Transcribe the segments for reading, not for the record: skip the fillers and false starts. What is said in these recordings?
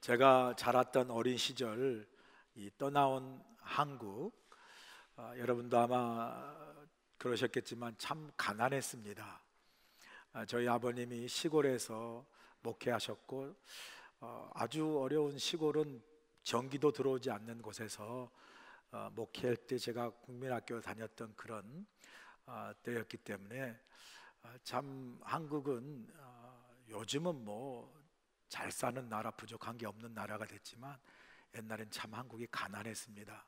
제가 자랐던 어린 시절, 이 떠나온 한국, 여러분도 아마 그러셨겠지만 참 가난했습니다. 저희 아버님이 시골에서 목회하셨고, 아주 어려운 시골은 전기도 들어오지 않는 곳에서 목회할 때 제가 국민학교 다녔던 그런 때였기 때문에 참 한국은 요즘은 뭐 잘 사는 나라, 부족한 게 없는 나라가 됐지만 옛날엔 참 한국이 가난했습니다.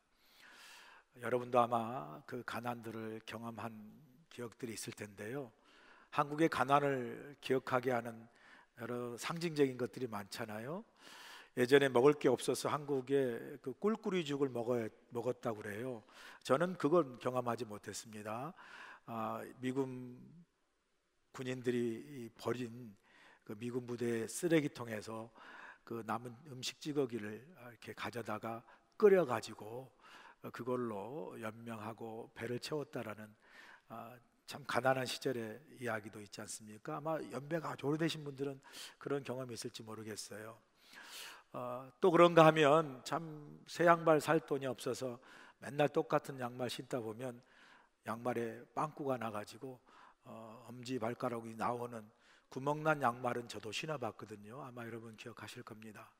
여러분도 아마 그 가난들을 경험한 기억들이 있을 텐데요. 한국의 가난을 기억하게 하는 여러 상징적인 것들이 많잖아요. 예전에 먹을 게 없어서 한국에 그 꿀꿀이죽을 먹었다고 그래요. 저는 그건 경험하지 못했습니다. 미국 군인들이 버린 그 미군 부대의 쓰레기통에서 그 남은 음식 찌꺼기를 이렇게 가져다가 끓여가지고 그걸로 연명하고 배를 채웠다라는 참 가난한 시절의 이야기도 있지 않습니까? 아마 연배가 아주 오래되신 분들은 그런 경험이 있을지 모르겠어요. 또 그런가 하면 참 새 양말 살 돈이 없어서 맨날 똑같은 양말 신다 보면 양말에 빵꾸가 나가지고 엄지 발가락이 나오는 구멍난 양말은 저도 신어봤거든요. 아마 여러분 기억하실 겁니다.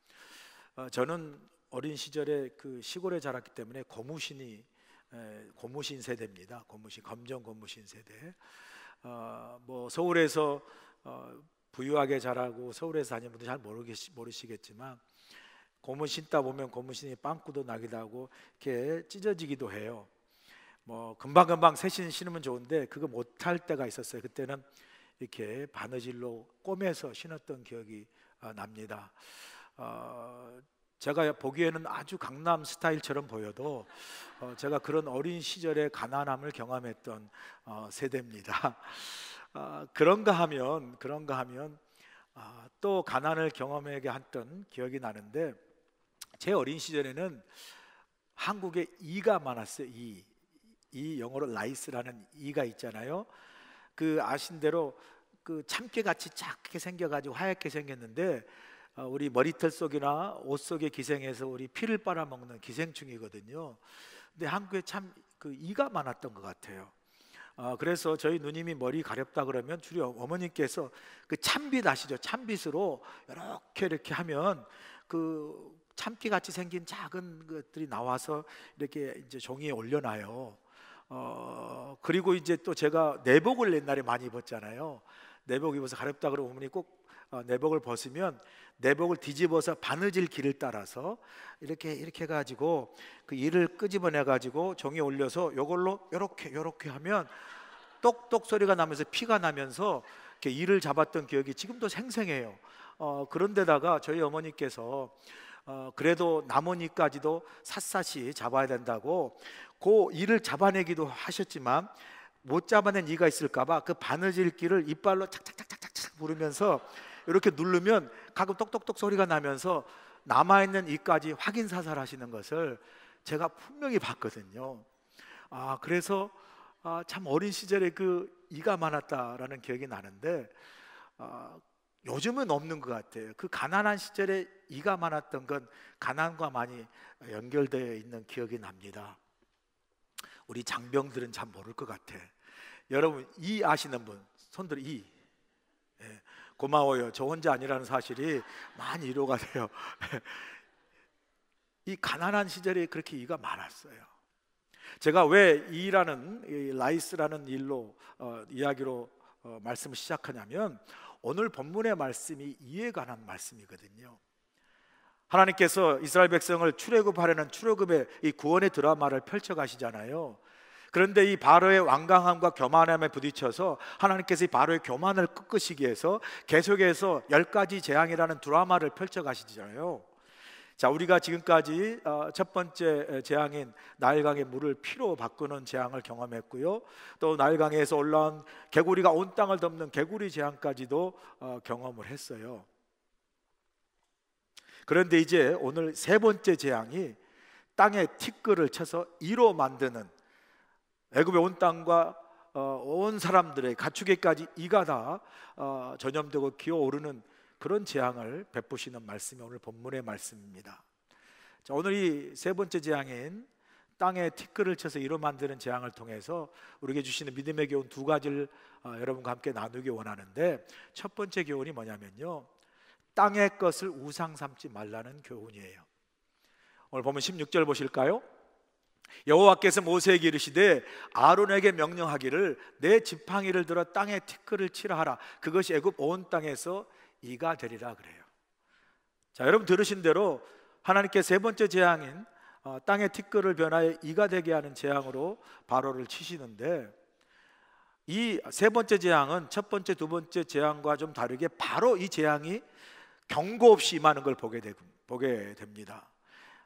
저는 어린 시절에 그 시골에 자랐기 때문에 고무신 세대입니다. 검정 고무신 세대. 뭐 서울에서 부유하게 자라고 서울에서 다니는 분들 잘 모르시겠지만 고무 신다 보면 고무신이 빵꾸도 나기도 하고 이렇게 찢어지기도 해요. 뭐 금방금방 새 신으면 좋은데 그거 못할 때가 있었어요. 그때는 이렇게 바느질로 꼬매서 신었던 기억이 납니다. 제가 보기에는 아주 강남 스타일처럼 보여도 제가 그런 어린 시절의 가난함을 경험했던 세대입니다. 그런가 하면 또 가난을 경험하게 했던 기억이 나는데, 제 어린 시절에는 한국에 이가 많았어요. 이 영어로 라이스라는 이가 있잖아요. 그 아신 대로 그 참깨같이 작게 생겨가지고 하얗게 생겼는데 우리 머리털 속이나 옷 속에 기생해서 우리 피를 빨아먹는 기생충이거든요. 근데 한국에 참 그 이가 많았던 것 같아요. 그래서 저희 누님이 머리 가렵다 그러면 주로 어머니께서 그 참빗 아시죠? 참빗으로 이렇게 하면 그 참깨같이 생긴 작은 것들이 나와서 이렇게 이제 종이에 올려놔요. 그리고 이제 또 제가 내복을 옛날에 많이 입었잖아요. 내복 입어서 가렵다 그러면 어머니 꼭 내복을 벗으면 내복을 뒤집어서 바느질 길을 따라서 이렇게 해가지고 그 이를 끄집어내 가지고 종이에 올려서 이걸로 요렇게 하면 똑똑 소리가 나면서 피가 나면서 이렇게 이를 잡았던 기억이 지금도 생생해요. 그런데다가 저희 어머니께서 그래도 나뭇잎까지도 샅샅이 잡아야 된다고 그 이를 잡아내기도 하셨지만 못 잡아낸 이가 있을까봐 그 바느질기를 이빨로 착착착착착 부르면서 이렇게 누르면 가끔 똑똑똑 소리가 나면서 남아있는 이까지 확인 사살하시는 것을 제가 분명히 봤거든요. 그래서 참 어린 시절에 그 이가 많았다라는 기억이 나는데 요즘은 없는 것 같아요. 그 가난한 시절에 이가 많았던 건 가난과 많이 연결되어 있는 기억이 납니다. 우리 장병들은 참 모를 것 같아. 여러분 이 아시는 분 손들어. 이 고마워요. 저 혼자 아니라는 사실이 많이 위로가 돼요. 이 가난한 시절에 그렇게 이가 많았어요. 제가 왜 이라는 라이스라는 일로 이야기로 말씀을 시작하냐면 오늘 본문의 말씀이 이에 관한 말씀이거든요. 하나님께서 이스라엘 백성을 출애굽하려는 출애굽의 이 구원의 드라마를 펼쳐가시잖아요. 그런데 이 바로의 완강함과 교만함에 부딪혀서 하나님께서 이 바로의 교만을 꺾으시기 위해서 계속해서 10가지 재앙이라는 드라마를 펼쳐가시잖아요. 자, 우리가 지금까지 첫 번째 재앙인 나일강의 물을 피로 바꾸는 재앙을 경험했고요. 또 나일강에서 올라온 개구리가 온 땅을 덮는 개구리 재앙까지도 경험을 했어요. 그런데 이제 오늘 세 번째 재앙이 땅에 티끌을 쳐서 이로 만드는, 애굽의 온 땅과 온 사람들의 가축에까지 이가 다 전염되고 기어오르는 그런 재앙을 베푸시는 말씀이 오늘 본문의 말씀입니다. 자, 오늘 이 세 번째 재앙인 땅에 티끌을 쳐서 이로 만드는 재앙을 통해서 우리에게 주시는 믿음의 교훈 두 가지를 여러분과 함께 나누기 원하는데, 첫 번째 교훈이 뭐냐면요, 땅의 것을 우상 삼지 말라는 교훈이에요. 오늘 보면 16절 보실까요? 여호와께서 모세에게 이르시되 아론에게 명령하기를 내 지팡이를 들어 땅에 티끌을 치라 하라. 그것이 애굽 온 땅에서 이가 되리라 그래요. 자, 여러분 들으신 대로 하나님께서 세 번째 재앙인 땅의 티끌을 변하여 이가 되게 하는 재앙으로 바로를 치시는데, 이 세 번째 재앙은 첫 번째, 두 번째 재앙과 좀 다르게 바로 이 재앙이 경고 없이 임하는 걸 보게 됩니다.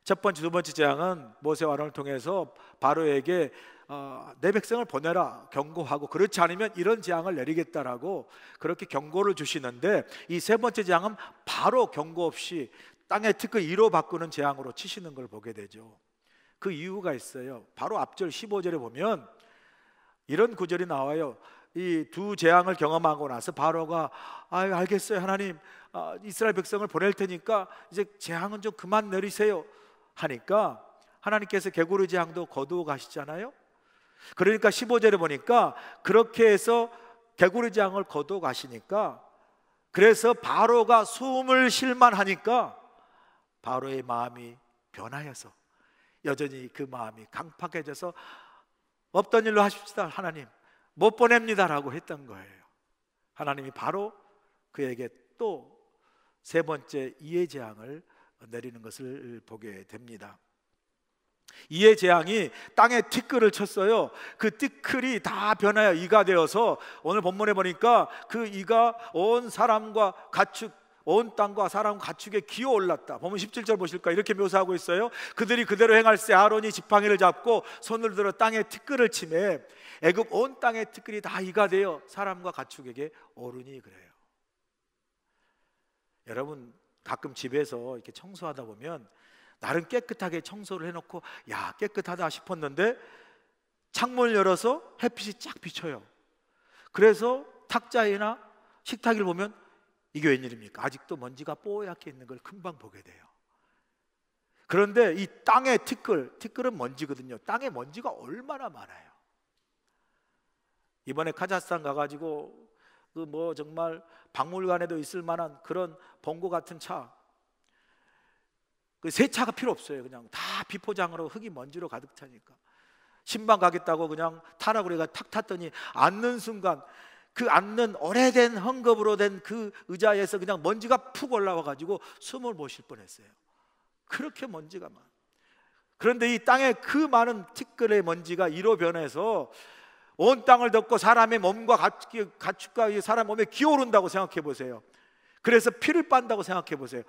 첫 번째, 두 번째 재앙은 모세와 아론을 통해서 바로에게 내 백성을 보내라 경고하고, 그렇지 않으면 이런 재앙을 내리겠다라고 그렇게 경고를 주시는데, 이 세 번째 재앙은 바로 경고 없이 땅의 티끌 이로 바꾸는 재앙으로 치시는 걸 보게 되죠. 그 이유가 있어요. 바로 앞절 15절에 보면 이런 구절이 나와요. 이 두 재앙을 경험하고 나서 바로가 알겠어요 하나님, 이스라엘 백성을 보낼 테니까 이제 재앙은 좀 그만 내리세요 하니까 하나님께서 개구리 재앙도 거두어 가시잖아요. 그러니까 15절에 보니까 그렇게 해서 개구리 재앙을 거두어 가시니까, 그래서 바로가 숨을 쉴만 하니까 바로의 마음이 변하여서 여전히 그 마음이 강팍해져서 없던 일로 하십시다 하나님, 못 보냅니다라고 했던 거예요. 하나님이 바로 그에게 또 세 번째 이의 재앙을 내리는 것을 보게 됩니다. 이의 재앙이 땅에 티끌을 쳤어요. 그 티끌이 다 변하여 이가 되어서 오늘 본문에 보니까 그 이가 온 사람과 가축, 온 땅과 사람 가축에 기어 올랐다. 보면 17절 보실까? 이렇게 묘사하고 있어요. 그들이 그대로 행할세 아론이 지팡이를 잡고 손을 들어 땅에 티끌을 치매 애굽 온 땅의 티끌이 다 이가 되어 사람과 가축에게 오르니 그래요. 여러분 가끔 집에서 이렇게 청소하다 보면 나름 깨끗하게 청소를 해놓고 야 깨끗하다 싶었는데 창문을 열어서 햇빛이 쫙 비쳐요. 그래서 탁자에나 식탁을 보면 이게 웬일입니까? 아직도 먼지가 뽀얗게 있는 걸 금방 보게 돼요. 그런데 이 땅의 티끌은 먼지거든요. 땅에 먼지가 얼마나 많아요. 이번에 카자흐스탄 가가지고 그 뭐 정말 박물관에도 있을 만한 그런 봉고 같은 차, 그 세차가 필요 없어요. 그냥 다 비포장으로 흙이 먼지로 가득 차니까 신방 가겠다고 그냥 타라고 그래가 탁 탔더니 앉는 순간 그 앉는 오래된 헝겊으로 된 그 의자에서 그냥 먼지가 푹 올라와 가지고 숨을 못 쉴 뻔했어요. 그렇게 먼지가 많아. 그런데 이 땅에 그 많은 티끌의 먼지가 이로 변해서 온 땅을 덮고 사람의 몸과 가축과 사람 몸에 기어오른다고 생각해 보세요. 그래서 피를 빤다고 생각해 보세요.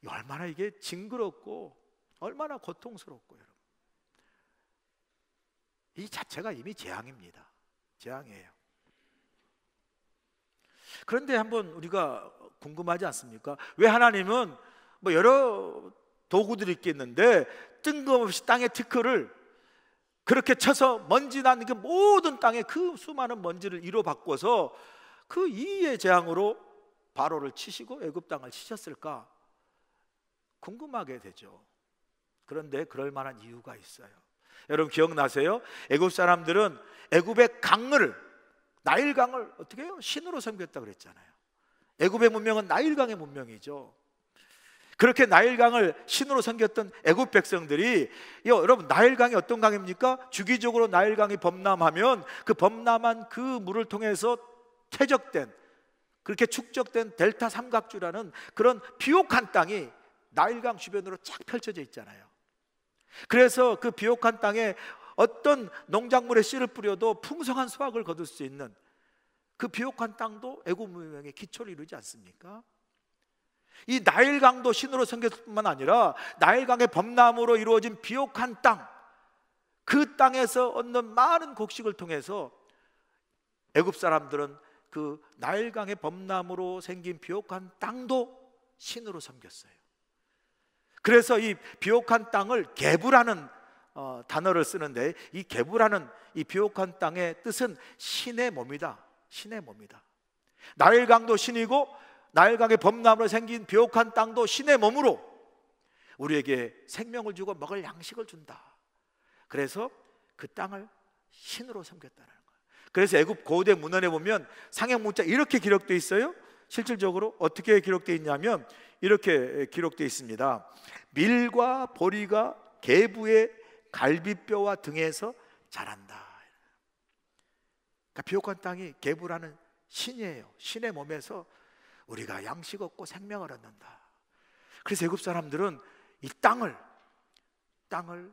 얼마나 이게 징그럽고 얼마나 고통스럽고, 여러분 이 자체가 이미 재앙입니다. 재앙이에요. 그런데 한번 우리가 궁금하지 않습니까? 왜 하나님은 뭐 여러 도구들이 있겠는데 뜬금없이 땅의 티끌을 그렇게 쳐서 먼지 나는 그 모든 땅에 그 수많은 먼지를 이로 바꿔서 그 이의 재앙으로 바로를 치시고 애굽 땅을 치셨을까 궁금하게 되죠. 그런데 그럴 만한 이유가 있어요. 여러분 기억나세요? 애굽 사람들은 애굽의 강을, 나일강을 어떻게 해요? 신으로 섬겼다 그랬잖아요. 애굽의 문명은 나일강의 문명이죠. 그렇게 나일강을 신으로 섬겼던 애굽 백성들이, 여러분 나일강이 어떤 강입니까? 주기적으로 나일강이 범람하면 그 범람한 그 물을 통해서 퇴적된, 그렇게 축적된 델타 삼각주라는 그런 비옥한 땅이 나일강 주변으로 쫙 펼쳐져 있잖아요. 그래서 그 비옥한 땅에 어떤 농작물에 씨를 뿌려도 풍성한 수확을 거둘 수 있는 그 비옥한 땅도 애굽 문명의 기초를 이루지 않습니까? 이 나일강도 신으로 섬겼을 뿐만 아니라 나일강의 범람으로 이루어진 비옥한 땅, 그 땅에서 얻는 많은 곡식을 통해서 애굽 사람들은 그 나일강의 범람으로 생긴 비옥한 땅도 신으로 섬겼어요. 그래서 이 비옥한 땅을 게부라는 단어를 쓰는데, 이 게부라는 이 비옥한 땅의 뜻은 신의 몸이다. 신의 몸이다. 나일강도 신이고 나일강의 범람으로 생긴 비옥한 땅도 신의 몸으로 우리에게 생명을 주고 먹을 양식을 준다. 그래서 그 땅을 신으로 섬겼다는 거예요. 그래서 애굽 고대 문헌에 보면 상형 문자 이렇게 기록되어 있어요. 실질적으로 어떻게 기록되어 있냐면 이렇게 기록되어 있습니다. 밀과 보리가 계부의 갈비뼈와 등에서 자란다. 그러니까 비옥한 땅이 계부라는 신이에요. 신의 몸에서 우리가 양식 얻고 생명을 얻는다. 그래서 애굽 사람들은 이 땅을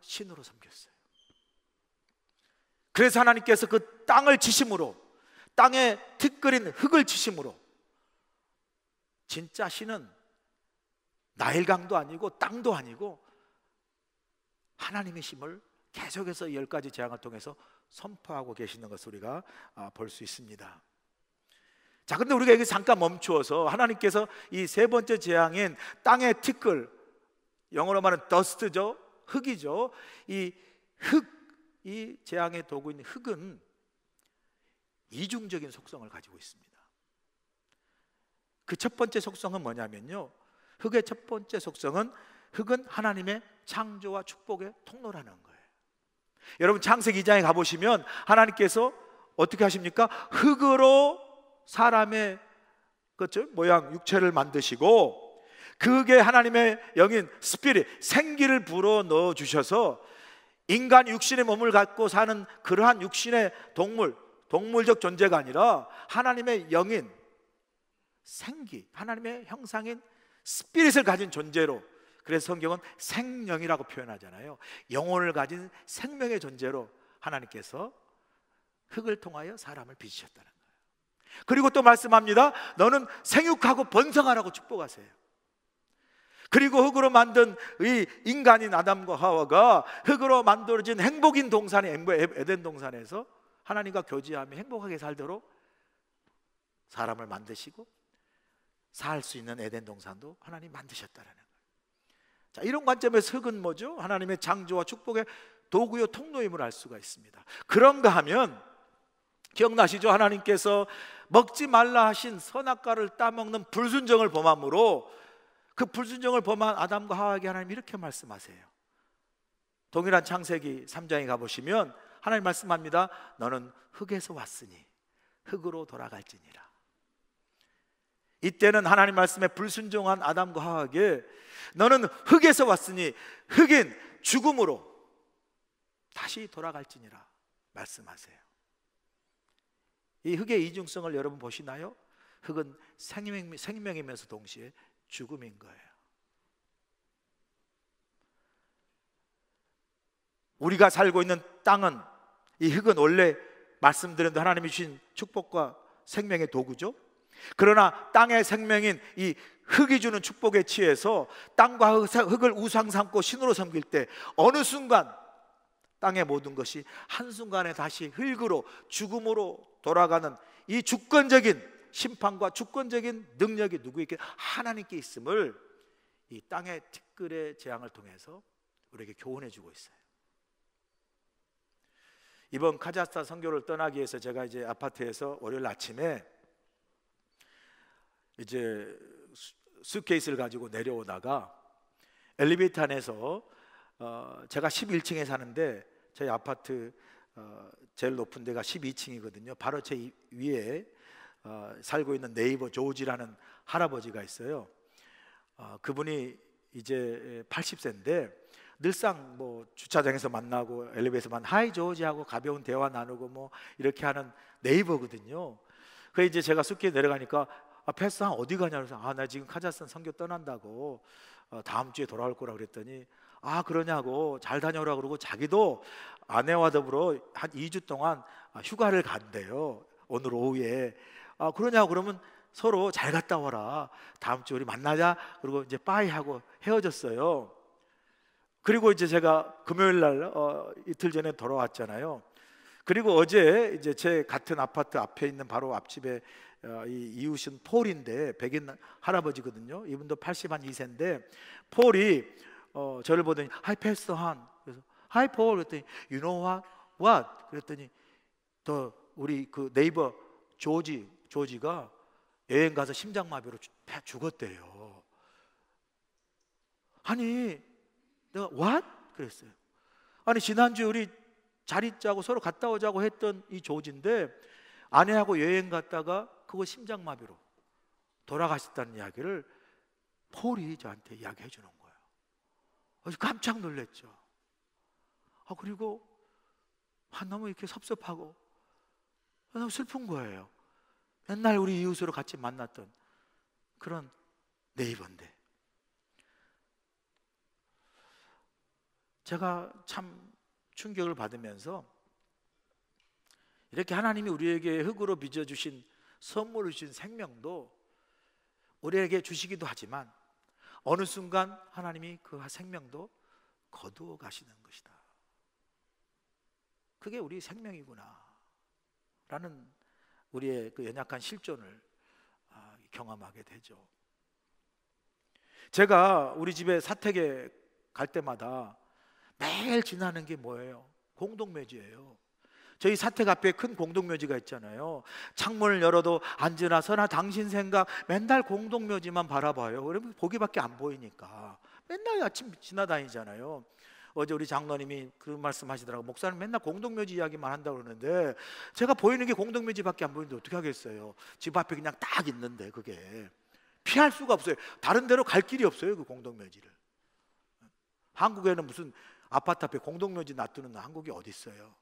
신으로 섬겼어요. 그래서 하나님께서 그 땅을 지심으로, 땅에 티끌인 흙을 지심으로, 진짜 신은 나일강도 아니고 땅도 아니고 하나님의 힘을 계속해서 10가지 재앙을 통해서 선포하고 계시는 것을 우리가 볼 수 있습니다. 자, 근데 우리가 여기 잠깐 멈추어서 하나님께서 이 세 번째 재앙인 땅의 티끌, 영어로 말하는 더스트죠, 흙이죠. 이 재앙의 도구인 흙은 이중적인 속성을 가지고 있습니다. 그 첫 번째 속성은 뭐냐면요, 흙의 첫 번째 속성은 흙은 하나님의 창조와 축복의 통로라는 거예요. 여러분 창세기 2장에 가보시면 하나님께서 어떻게 하십니까? 흙으로 사람의 그렇죠? 모양 육체를 만드시고 그 흙에 하나님의 영인 스피릿, 생기를 불어 넣어 주셔서 인간 육신의 몸을 갖고 사는 그러한 육신의 동물적 존재가 아니라 하나님의 영인 생기, 하나님의 형상인 스피릿을 가진 존재로, 그래서 성경은 생명이라고 표현하잖아요. 영혼을 가진 생명의 존재로 하나님께서 흙을 통하여 사람을 빚으셨다는 거예요. 그리고 또 말씀합니다. 너는 생육하고 번성하라고 축복하세요. 그리고 흙으로 만든 이 인간인 아담과 하와가 흙으로 만들어진 행복인 동산의 에덴 동산에서 하나님과 교제하며 행복하게 살도록 사람을 만드시고 살 수 있는 에덴 동산도 하나님 만드셨다는 거예요. 자, 이런 관점에서 흙은 뭐죠? 하나님의 창조와 축복의 도구요 통로임을 알 수가 있습니다. 그런가 하면 기억나시죠? 하나님께서 먹지 말라 하신 선악과를 따먹는 불순종을 범함으로 그 불순종을 범한 아담과 하와에게 하나님 이렇게 말씀하세요. 동일한 창세기 3장에 가보시면 하나님 말씀합니다. 너는 흙에서 왔으니 흙으로 돌아갈지니라. 이때는 하나님 말씀에 불순종한 아담과 하와에게 너는 흙에서 왔으니 흙인 죽음으로 다시 돌아갈지니라 말씀하세요. 이 흙의 이중성을 여러분 보시나요? 흙은 생명이면서 동시에 죽음인 거예요. 우리가 살고 있는 땅은, 이 흙은 원래 말씀드린 대로 하나님이 주신 축복과 생명의 도구죠. 그러나 땅의 생명인 이 흙이 주는 축복에 취해서 땅과 흙을 우상 삼고 신으로 섬길 때 어느 순간 땅의 모든 것이 한순간에 다시 흙으로 죽음으로 돌아가는 이 주권적인 심판과 주권적인 능력이 누구에게? 하나님께 있음을 이 땅의 티끌의 재앙을 통해서 우리에게 교훈해 주고 있어요. 이번 카자흐스탄 선교를 떠나기 위해서 제가 이제 아파트에서 월요일 아침에 이제 수트케이스를 가지고 내려오다가 엘리베이터 안에서 제가 11층에 사는데 저희 아파트 제일 높은 데가 12층이거든요. 바로 제 위에 살고 있는 네이버 조지라는 할아버지가 있어요. 그분이 이제 80세인데 늘상 뭐 주차장에서 만나고 엘리베이터에서 하이 조지 하고 가벼운 대화 나누고 뭐 이렇게 하는 네이버거든요. 그래서 이제 제가 숲길에 내려가니까 패스상 어디 가냐 그래서 나 지금 카자흐스탄 선교 떠난다고 다음 주에 돌아올 거라고 그랬더니 그러냐고 잘 다녀오라 그러고 자기도 아내와 더불어 한 2주 동안 휴가를 간대요. 오늘 오후에 그러냐고 그러면 서로 잘 갔다 와라. 다음 주에 우리 만나자. 그리고 이제 빠이 하고 헤어졌어요. 그리고 이제 제가 금요일 날 이틀 전에 돌아왔잖아요. 그리고 어제 이제 제 같은 아파트 앞에 있는 바로 앞집에 이 이웃은 폴인데 백인 할아버지거든요. 이분도 82세인데 폴이 저를 보더니 하이 패스터 한 그래서 하이 폴 그랬더니 you know what? 그랬더니 또 우리 그 네이버 조지가 여행 가서 심장마비로 죽었대요. 아니 내가 what? 그랬어요. 아니 지난주에 우리 자리 짜고 서로 갔다 오자고 했던 이 조지인데 아내하고 여행 갔다가 그거 심장마비로 돌아가셨다는 이야기를 폴이 저한테 이야기해 주는 거예요. 아주 깜짝 놀랐죠. 그리고 너무 이렇게 섭섭하고 너무 슬픈 거예요. 맨날 우리 이웃으로 같이 만났던 그런 네이버인데. 제가 참 충격을 받으면서 이렇게 하나님이 우리에게 흙으로 빚어주신 선물을 주신 생명도 우리에게 주시기도 하지만 어느 순간 하나님이 그 생명도 거두어 가시는 것이다. 그게 우리 생명이구나 라는 우리의 그 연약한 실존을 경험하게 되죠. 제가 우리 집에 사택에 갈 때마다 매일 지나는 게 뭐예요? 공동묘지예요. 저희 사택 앞에 큰 공동묘지가 있잖아요. 창문을 열어도 앉으나 서나 당신 생각, 맨날 공동묘지만 바라봐요. 그러면 거기밖에 안 보이니까 맨날 아침 지나다니잖아요. 어제 우리 장로님이 그 말씀 하시더라고요. 목사는 맨날 공동묘지 이야기만 한다고 그러는데 제가 보이는 게 공동묘지밖에 안 보이는데 어떻게 하겠어요? 집 앞에 그냥 딱 있는데 그게 피할 수가 없어요. 다른 데로 갈 길이 없어요. 그 공동묘지를. 한국에는 무슨 아파트 앞에 공동묘지 놔두는 한국이 어디 있어요?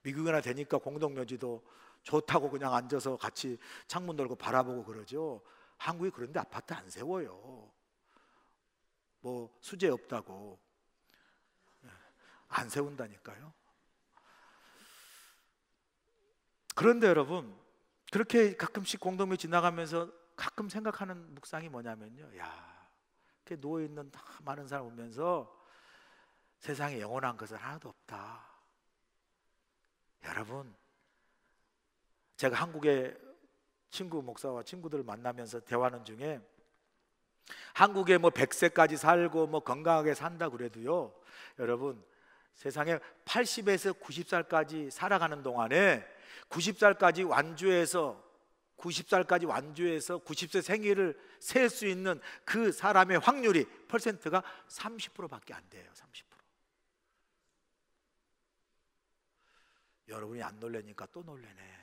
미국이나 되니까 공동묘지도 좋다고 그냥 앉아서 같이 창문 열고 바라보고 그러죠. 한국이 그런데 아파트 안 세워요. 뭐 수재 없다고 안 세운다니까요. 그런데 여러분, 그렇게 가끔씩 공동묘지 지나가면서 가끔 생각하는 묵상이 뭐냐면요, 야, 이렇게 누워있는 많은 사람 보면서 세상에 영원한 것은 하나도 없다. 여러분, 제가 한국의 친구 목사와 친구들을 만나면서 대화하는 중에 한국에 뭐 100세까지 살고 뭐 건강하게 산다 그래도요, 여러분 세상에 80에서 90살까지 살아가는 동안에 90살까지 완주해서 90세 생일을 셀 수 있는 그 사람의 확률이 퍼센트가 30%밖에 안 돼요. 30%. 여러분이 안 놀래니까 또 놀래네.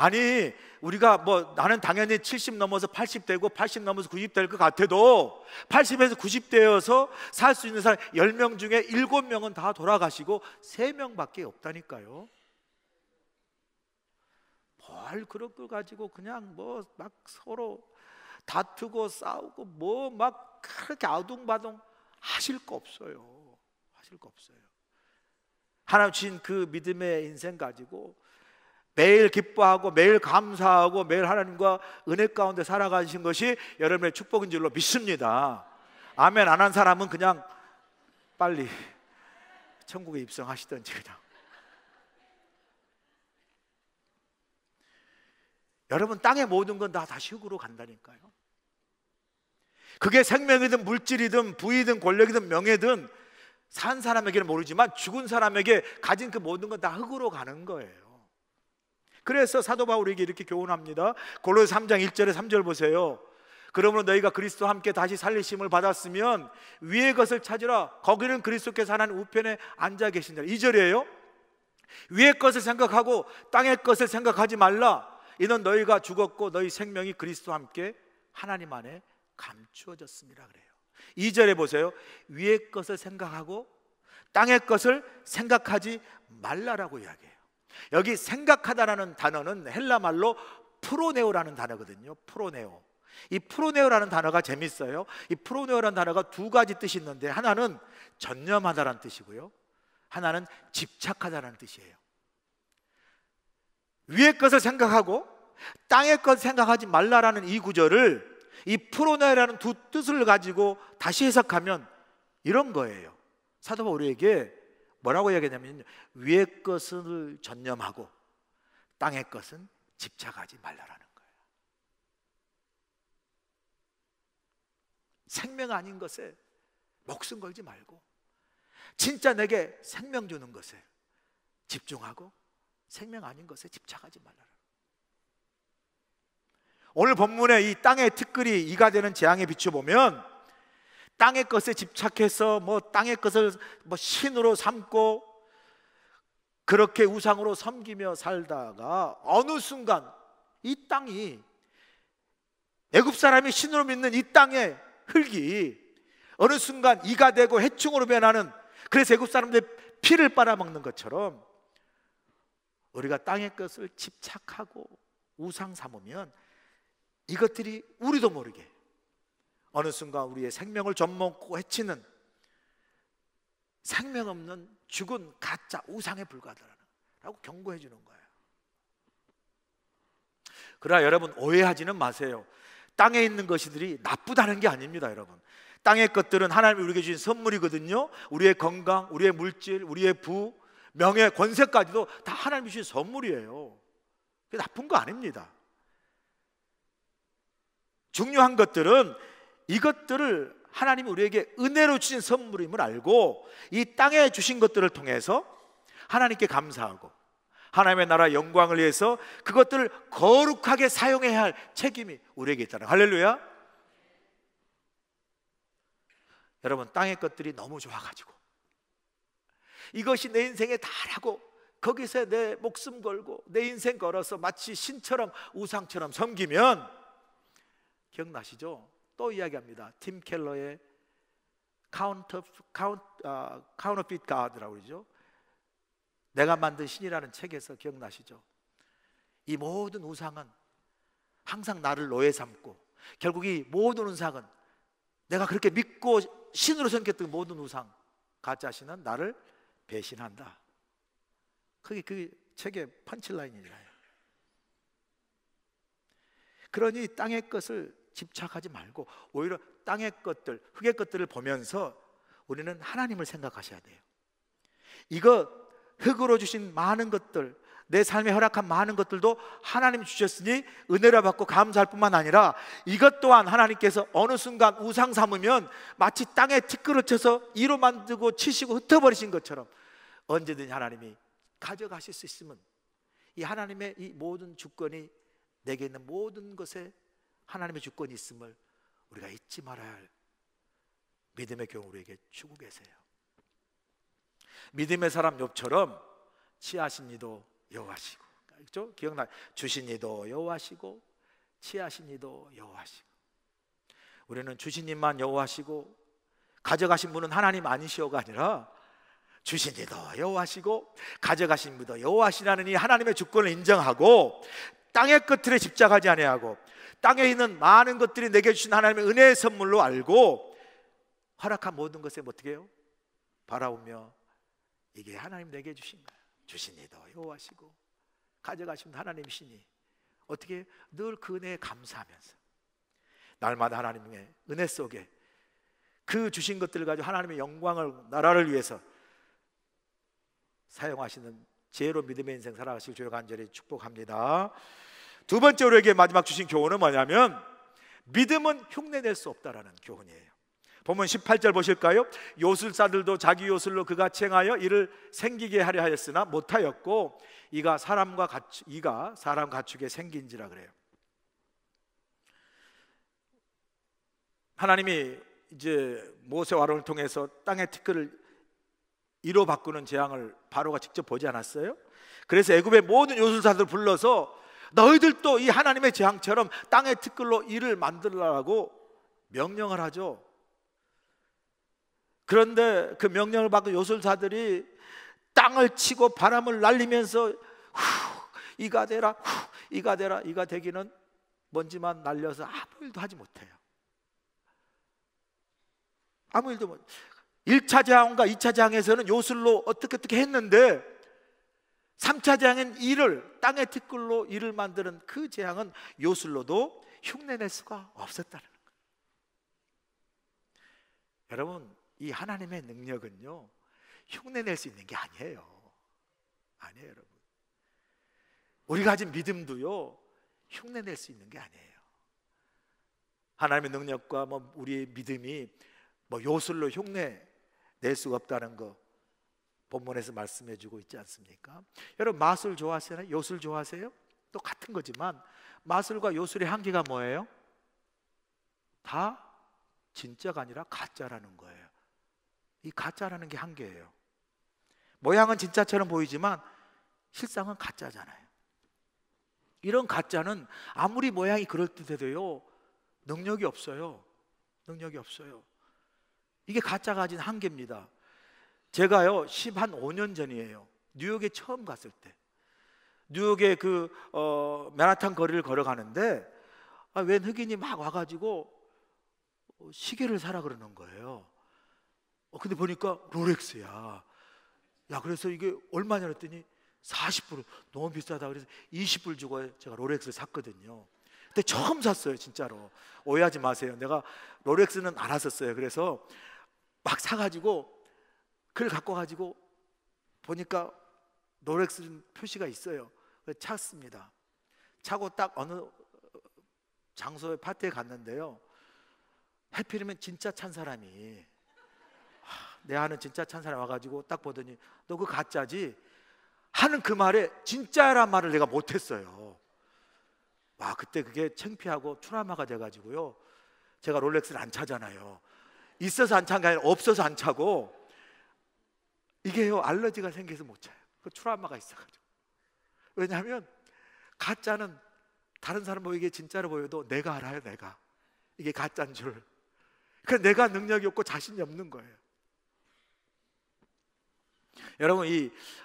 아니 우리가 뭐 나는 당연히 70 넘어서 80 되고 80 넘어서 90 될 것 같아도 80에서 90 되어서 살 수 있는 사람 10명 중에 7명은 다 돌아가시고 3명밖에 없다니까요. 뭘 그런 걸 가지고 그냥 뭐 막 서로 다투고 싸우고 뭐 막 그렇게 아둥바둥 하실 거 없어요. 하실 거 없어요. 하나님 주신 그 믿음의 인생 가지고 매일 기뻐하고 매일 감사하고 매일 하나님과 은혜 가운데 살아가신 것이 여러분의 축복인 줄로 믿습니다. 아멘 안 한 사람은 그냥 빨리 천국에 입성하시던지 그냥. 여러분 땅의 모든 건 다 다시 흙으로 간다니까요. 그게 생명이든 물질이든 부이든 권력이든 명예든 산 사람에게는 모르지만 죽은 사람에게 가진 그 모든 건 다 흙으로 가는 거예요. 그래서 사도 바울에게 이렇게 교훈합니다. 골로새 3장 1절에 3절 보세요. 그러므로 너희가 그리스도와 함께 다시 살리심을 받았으면 위의 것을 찾으라. 거기는 그리스도께서 하나님 우편에 앉아 계신다. 2절이에요. 위의 것을 생각하고 땅의 것을 생각하지 말라. 이는 너희가 죽었고 너희 생명이 그리스도와 함께 하나님 안에 감추어졌습니다 그래요. 2절에 보세요. 위의 것을 생각하고 땅의 것을 생각하지 말라라고 이야기해요. 여기 생각하다라는 단어는 헬라 말로 프로네오라는 단어거든요. 프로네오. 이 프로네오라는 단어가 재밌어요. 이 프로네오라는 단어가 두 가지 뜻이 있는데 하나는 전념하다라는 뜻이고요, 하나는 집착하다라는 뜻이에요. 위의 것을 생각하고 땅의 것을 생각하지 말라라는 이 구절을 이 프로네오라는 두 뜻을 가지고 다시 해석하면 이런 거예요. 사도 바울이 우리에게 뭐라고 이야기하냐면 위의 것을 전념하고 땅의 것은 집착하지 말라라는 거예요. 생명 아닌 것에 목숨 걸지 말고 진짜 내게 생명 주는 것에 집중하고 생명 아닌 것에 집착하지 말라라. 오늘 본문에 이 땅의 티끌이 이가 되는 재앙에 비춰보면 땅의 것에 집착해서 땅의 것을 신으로 삼고 그렇게 우상으로 섬기며 살다가 어느 순간 이 땅이, 애굽 사람이 신으로 믿는 이 땅의 흙이 어느 순간 이가 되고 해충으로 변하는, 그래서 애굽 사람들의 피를 빨아먹는 것처럼 우리가 땅의 것을 집착하고 우상 삼으면 이것들이 우리도 모르게 어느 순간 우리의 생명을 젖먹고 해치는 생명 없는 죽은 가짜 우상에 불과하다라고 경고해 주는 거예요. 그러나 여러분, 오해하지는 마세요. 땅에 있는 것들이 나쁘다는 게 아닙니다. 여러분, 땅의 것들은 하나님이 우리에게 주신 선물이거든요. 우리의 건강, 우리의 물질, 우리의 부, 명예, 권세까지도 다 하나님이 주신 선물이에요. 그게 나쁜 거 아닙니다. 중요한 것들은 이것들을 하나님이 우리에게 은혜로 주신 선물임을 알고 이 땅에 주신 것들을 통해서 하나님께 감사하고 하나님의 나라 영광을 위해서 그것들을 거룩하게 사용해야 할 책임이 우리에게 있다는, 할렐루야. 여러분, 땅의 것들이 너무 좋아가지고 이것이 내 인생의 다라고 거기서 내 목숨 걸고 내 인생 걸어서 마치 신처럼 우상처럼 섬기면, 기억나시죠? 또 이야기합니다. 팀 켈러의 카운터핏 가드라고 그러죠. 내가 만든 신이라는 책에서 기억나시죠? 이 모든 우상은 항상 나를 노예 삼고 결국 이 모든 우상은 내가 그렇게 믿고 신으로 섬겼던 모든 우상, 가짜 신은 나를 배신한다. 그게 그 책의 펀치라인이잖아요. 그러니 땅의 것을 집착하지 말고 오히려 땅의 것들, 흙의 것들을 보면서 우리는 하나님을 생각하셔야 돼요. 이거 흙으로 주신 많은 것들, 내 삶에 허락한 많은 것들도 하나님이 주셨으니 은혜를 받고 감사할 뿐만 아니라 이것 또한 하나님께서 어느 순간 우상 삼으면 마치 땅에 티끌을 쳐서 이로 만들고 치시고 흩어버리신 것처럼 언제든지 하나님이 가져가실 수 있으면 이 하나님의 이 모든 주권이, 내게 있는 모든 것에 하나님의 주권이 있음을 우리가 잊지 말아야 할 믿음의 교훈 우리에게 주고 계세요. 믿음의 사람 욥처럼 치하신 이도 여호와시고, 그렇죠? 기억나, 주신 이도 여호와시고 치하신 이도 여호와시고. 우리는 주신 이만 여호와시고 가져가신 분은 하나님 아니시오가 아니라 주신 이도 여호와시고 가져가신 분도 여호와시라는 이 하나님의 주권을 인정하고 땅의 것들에 집착하지 아니하고 땅에 있는 많은 것들이 내게 주신 하나님의 은혜의 선물로 알고 허락한 모든 것에 어떻게 해요? 바라보며 이게 하나님 내게 주신 거야. 주신 이도 여호와시고 가져가신 하나님이시니 어떻게 늘 그 은혜에 감사하면서 날마다 하나님의 은혜 속에 그 주신 것들을 가지고 하나님의 영광을, 나라를 위해서 사용하시는 지혜로운 믿음의 인생 살아가시길 주여 간절히 축복합니다. 두 번째 우리에게 마지막 주신 교훈은 뭐냐면 믿음은 흉내낼 수 없다라는 교훈이에요. 본문 18절 보실까요? 요술사들도 자기 요술로 그같이 행하여 이를 생기게 하려 하였으나 못하였고 이가 사람 가축에 생긴지라 그래요. 하나님이 이제 모세와 아론을 통해서 땅의 티끌을 이로 바꾸는 재앙을 바로가 직접 보지 않았어요? 그래서 애굽의 모든 요술사들을 불러서 너희들도 이 하나님의 재앙처럼 땅의 티끌로 이를 만들라고 명령을 하죠. 그런데 그 명령을 받고 요술사들이 땅을 치고 바람을 날리면서 이가 되라, 이가 되라, 이가 되기는 먼지만 날려서 아무 일도 하지 못해요. 아무 일도 못. 1차 재앙과 2차 재앙에서는 요술로 어떻게 했는데 3차 재앙은 이를, 땅의 티끌로 이를 만드는 그 재앙은 요술로도 흉내낼 수가 없었다는 거예요. 여러분, 이 하나님의 능력은요 흉내낼 수 있는 게 아니에요. 아니에요, 여러분. 우리가 가진 믿음도요 흉내낼 수 있는 게 아니에요. 하나님의 능력과 우리의 믿음이 요술로 흉내낼 수가 없다는 거 본문에서 말씀해 주고 있지 않습니까? 여러분, 마술 좋아하세요? 요술 좋아하세요? 똑같은 거지만 마술과 요술의 한계가 뭐예요? 다 진짜가 아니라 가짜라는 거예요. 이 가짜라는 게 한계예요. 모양은 진짜처럼 보이지만 실상은 가짜잖아요. 이런 가짜는 아무리 모양이 그럴듯해도요, 능력이 없어요. 능력이 없어요. 이게 가짜가 가진 한계입니다. 제가요, 15년 전이에요. 뉴욕에 처음 갔을 때, 뉴욕의 맨하탄 거리를 걸어가는데 웬 흑인이 막 와가지고 시계를 사라 그러는 거예요. 근데 보니까 롤렉스야. 야, 그래서 이게 얼마냐 그랬더니 40불, 너무 비싸다. 그래서 20불 주고 제가 롤렉스를 샀거든요. 근데 처음 샀어요, 진짜로. 오해하지 마세요. 내가 롤렉스는 알았었어요. 그래서 막 사가지고 그걸 갖고 가지고 보니까 롤렉스 표시가 있어요. 그래서 찼습니다. 차고 딱 어느 장소에 파티에 갔는데요, 해필이면 진짜 찬 사람이, 내 아는 진짜 찬 사람이 와가지고 딱 보더니 너 그거 가짜지? 하는 그 말에 진짜란 말을 내가 못했어요. 와, 그때 그게 창피하고 트라우마가 돼가지고요, 제가 롤렉스를 안 차잖아요. 있어서 안 찬 게 아니라 없어서 안 차고, 이게요, 알러지가 생겨서 못 차요. 그 트라우마가 있어가지고. 왜냐하면 가짜는 다른 사람 보이게 진짜로 보여도 내가 알아요. 내가 이게 가짜인 줄. 그러니까 내가 능력이 없고 자신이 없는 거예요. 여러분,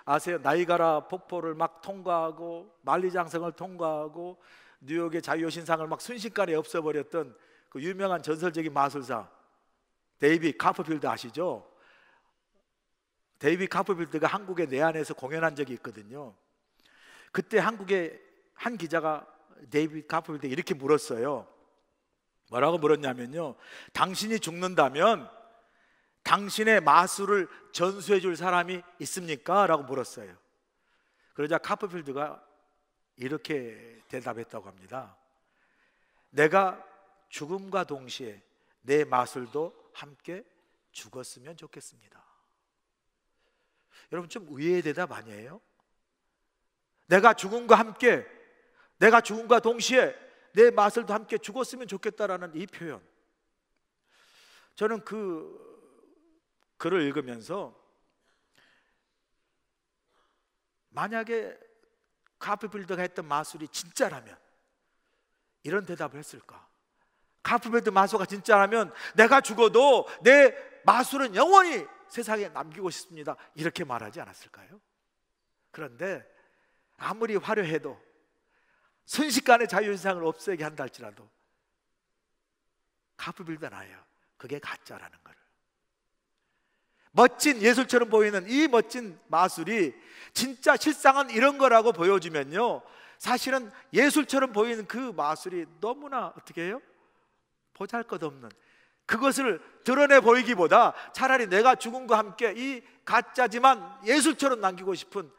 아세요? 나이가라 폭포를 막 통과하고 만리장성을 통과하고 뉴욕의 자유여신상을 막 순식간에 없애버렸던 그 유명한 전설적인 마술사 데이빗 카퍼필드 아시죠? 데이빗 카퍼필드가 한국의 내한에서 공연한 적이 있거든요. 그때 한국의 한 기자가 데이빗 카퍼필드에게 이렇게 물었어요. 뭐라고 물었냐면요, 당신이 죽는다면 당신의 마술을 전수해 줄 사람이 있습니까? 라고 물었어요. 그러자 카퍼필드가 이렇게 대답했다고 합니다. 내가 죽음과 동시에 내 마술도 함께 죽었으면 좋겠습니다. 여러분, 좀 의외의 대답 아니에요? 내가 죽음과 함께, 내가 죽음과 동시에 내 마술도 함께 죽었으면 좋겠다라는 이 표현, 저는 그 글을 읽으면서 만약에 카프필드가 했던 마술이 진짜라면 이런 대답을 했을까? 카프필드 마술가 진짜라면 내가 죽어도 내 마술은 영원히 세상에 남기고 싶습니다, 이렇게 말하지 않았을까요? 그런데 아무리 화려해도 순식간에 자유인상을 없애게 한다 할지라도 카프빌드는 아예요. 그게 가짜라는 거를. 멋진 예술처럼 보이는 이 멋진 마술이 진짜 실상은 이런 거라고 보여주면요, 사실은 예술처럼 보이는 그 마술이 너무나 어떻게 해요? 보잘것없는, 그것을 드러내 보이기보다 차라리 내가 죽음과 함께 이 가짜지만 예술처럼 남기고 싶은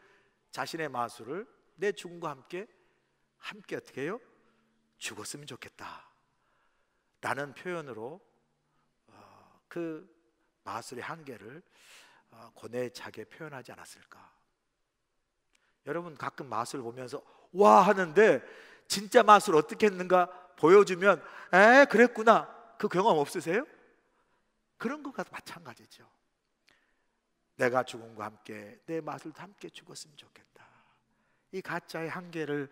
자신의 마술을 내 죽음과 함께 어떻게 해요? 죽었으면 좋겠다 라는 표현으로 그 마술의 한계를 고뇌차게 표현하지 않았을까. 여러분, 가끔 마술 보면서 와 하는데 진짜 마술 어떻게 했는가 보여주면 그랬구나, 그 경험 없으세요? 그런 것과 마찬가지죠. 내가 죽음과 함께 내 마술도 함께 죽었으면 좋겠다, 이 가짜의 한계를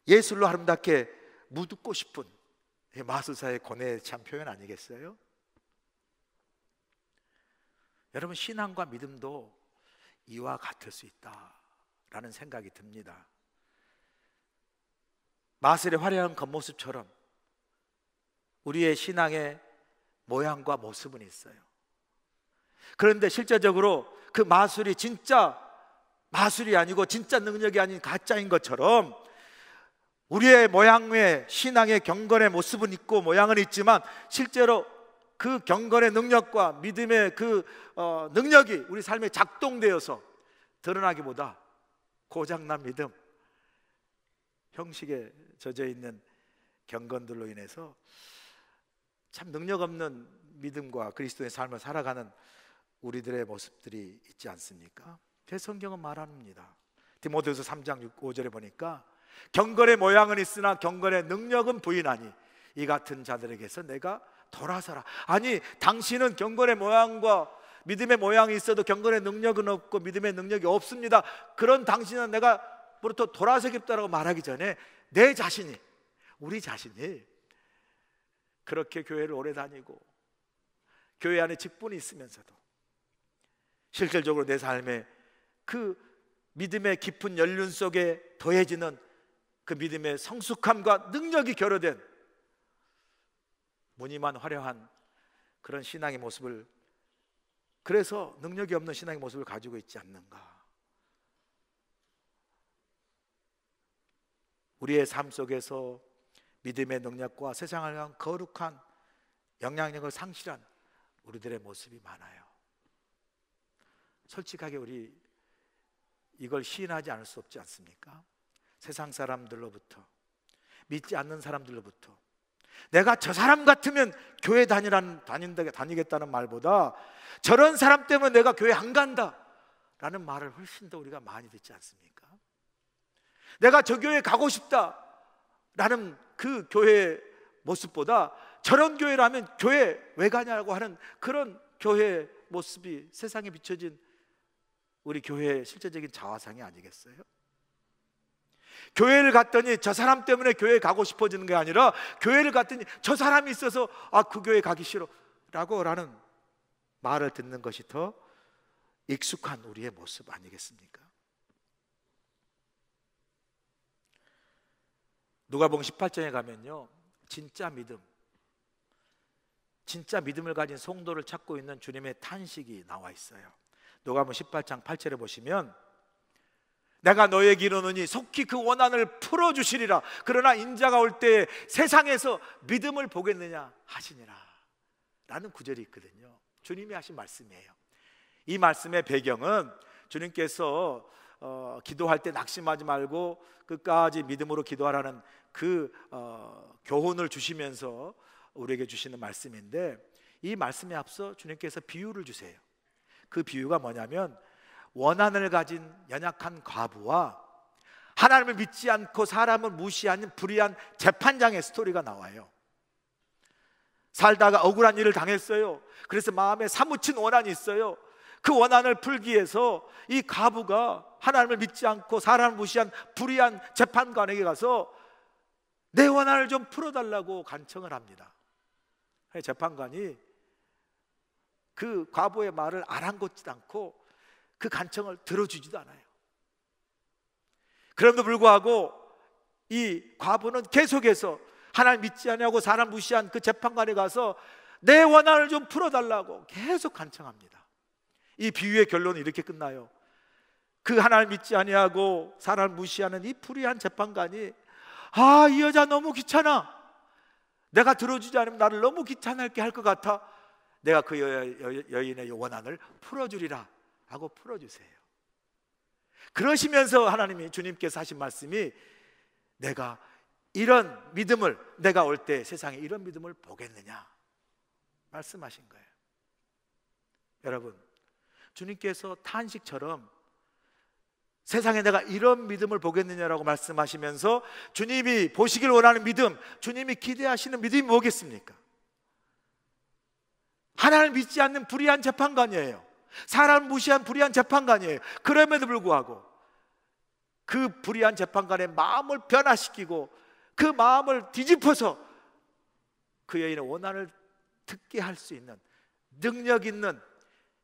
예술로 아름답게 묻고 싶은 마술사의 고뇌찬 표현 아니겠어요? 여러분, 신앙과 믿음도 이와 같을 수 있다라는 생각이 듭니다. 마술의 화려한 겉모습처럼 우리의 신앙의 모양과 모습은 있어요. 그런데 실제적으로 그 마술이 진짜 마술이 아니고 진짜 능력이 아닌 가짜인 것처럼 우리의 모양의 신앙의 경건의 모습은 있고 모양은 있지만 실제로 그 경건의 능력과 믿음의 그 능력이 우리 삶에 작동되어서 드러나기보다 고장난 믿음, 형식에 젖어 있는 경건들로 인해서 참 능력 없는 믿음과 그리스도의 삶을 살아가는 우리들의 모습들이 있지 않습니까? 제 성경은 말합니다. 디모데후서 3장 5절에 보니까 경건의 모양은 있으나 경건의 능력은 부인하니 이 같은 자들에게서 내가 돌아서라. 아니, 당신은 경건의 모양과 믿음의 모양이 있어도 경건의 능력은 없고 믿음의 능력이 없습니다. 그런 당신은 내가 부터 돌아서겠다라고 말하기 전에 내 자신이, 우리 자신이 그렇게 교회를 오래 다니고 교회 안에 직분이 있으면서도 실질적으로 내 삶에 그 믿음의 깊은 연륜 속에 더해지는 그 믿음의 성숙함과 능력이 결여된 무늬만 화려한 그런 신앙의 모습을, 그래서 능력이 없는 신앙의 모습을 가지고 있지 않는가. 우리의 삶 속에서 믿음의 능력과 세상을 향한 거룩한 영향력을 상실한 우리들의 모습이 많아요. 솔직하게 우리 이걸 시인하지 않을 수 없지 않습니까? 세상 사람들로부터, 믿지 않는 사람들로부터 내가 저 사람 같으면 교회 다니겠다는 말보다 저런 사람 때문에 내가 교회 안 간다 라는 말을 훨씬 더 우리가 많이 듣지 않습니까? 내가 저 교회 가고 싶다 라는 그 교회의 모습보다 저런 교회라면 교회 왜 가냐고 하는 그런 교회의 모습이 세상에 비춰진 우리 교회의 실제적인 자화상이 아니겠어요? 교회를 갔더니 저 사람 때문에 교회 가고 싶어지는 게 아니라 교회를 갔더니 저 사람이 있어서 그 교회 가기 싫어 라는 말을 듣는 것이 더 익숙한 우리의 모습 아니겠습니까? 누가복음 18장에 가면요, 진짜 믿음을 가진 성도를 찾고 있는 주님의 탄식이 나와 있어요. 누가복음 18장 8절에 보시면 내가 너에게 이르노니 속히 그 원한을 풀어주시리라. 그러나 인자가 올 때 세상에서 믿음을 보겠느냐 하시니라 라는 구절이 있거든요. 주님이 하신 말씀이에요. 이 말씀의 배경은 주님께서 기도할 때 낙심하지 말고 끝까지 믿음으로 기도하라는 그 교훈을 주시면서 우리에게 주시는 말씀인데, 이 말씀에 앞서 주님께서 비유를 주세요. 그 비유가 뭐냐면 원한을 가진 연약한 과부와 하나님을 믿지 않고 사람을 무시하는 불의한 재판장의 스토리가 나와요. 살다가 억울한 일을 당했어요. 그래서 마음에 사무친 원한이 있어요. 그 원한을 풀기 위해서 이 과부가 하나님을 믿지 않고 사람을 무시한 불의한 재판관에게 가서 내 원한을 좀 풀어달라고 간청을 합니다. 재판관이 그 과부의 말을 아랑곳지도 않고 그 간청을 들어주지도 않아요. 그럼에도 불구하고 이 과부는 계속해서 하나님 믿지 않냐고 사람 무시한 그 재판관에 가서 내 원한을 좀 풀어달라고 계속 간청합니다. 이 비유의 결론은 이렇게 끝나요. 그 하나님 믿지 아니하고 사람 무시하는 이 불의한 재판관이 이 여자 너무 귀찮아, 내가 들어주지 않으면 나를 너무 귀찮게 할 것 같아, 내가 그 여인의 원한을 풀어주리라 하고 풀어주세요. 그러시면서 하나님이, 주님께서 하신 말씀이 내가 이런 믿음을, 내가 올 때 세상에 이런 믿음을 보겠느냐 말씀하신 거예요. 여러분, 주님께서 탄식처럼 세상에 내가 이런 믿음을 보겠느냐라고 말씀하시면서 주님이 보시길 원하는 믿음, 주님이 기대하시는 믿음이 뭐겠습니까? 하나님을 믿지 않는 불의한 재판관이에요. 사람 무시한 불의한 재판관이에요. 그럼에도 불구하고 그 불의한 재판관의 마음을 변화시키고 그 마음을 뒤집어서 그 여인의 원한을 듣게 할 수 있는 능력 있는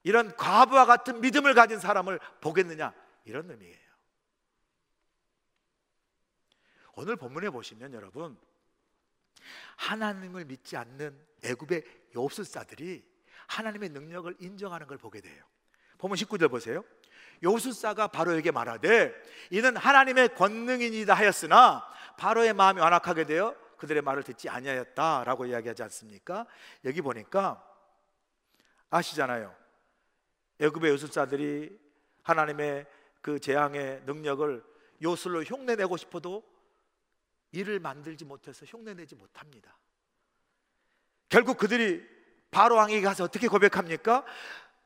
이런 과부와 같은 믿음을 가진 사람을 보겠느냐, 이런 의미예요. 오늘 본문에 보시면 여러분, 하나님을 믿지 않는 애굽의 요술사들이 하나님의 능력을 인정하는 걸 보게 돼요. 본문 19절 보세요. 요술사가 바로에게 말하되 이는 하나님의 권능이니이다 하였으나 바로의 마음이 완악하게 되어 그들의 말을 듣지 아니하였다라고 이야기하지 않습니까? 여기 보니까 아시잖아요. 애굽의 요술사들이 하나님의 그 재앙의 능력을 요술로 흉내내고 싶어도 이를 만들지 못해서 흉내내지 못합니다. 결국 그들이 바로 왕에게 가서 어떻게 고백합니까?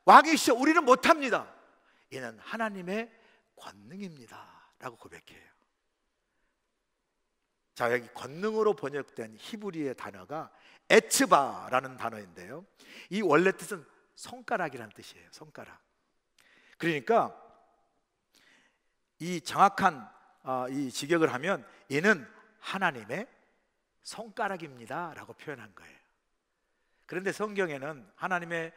왕이시여, 우리는 못합니다. 이는 하나님의 권능입니다 라고 고백해요. 자, 여기 권능으로 번역된 히브리의 단어가 에츠바라는 단어인데요, 이 원래 뜻은 손가락이라는 뜻이에요. 손가락. 그러니까 이 정확한 이 직역을 하면 이는 하나님의 손가락입니다 라고 표현한 거예요. 그런데 성경에는 하나님의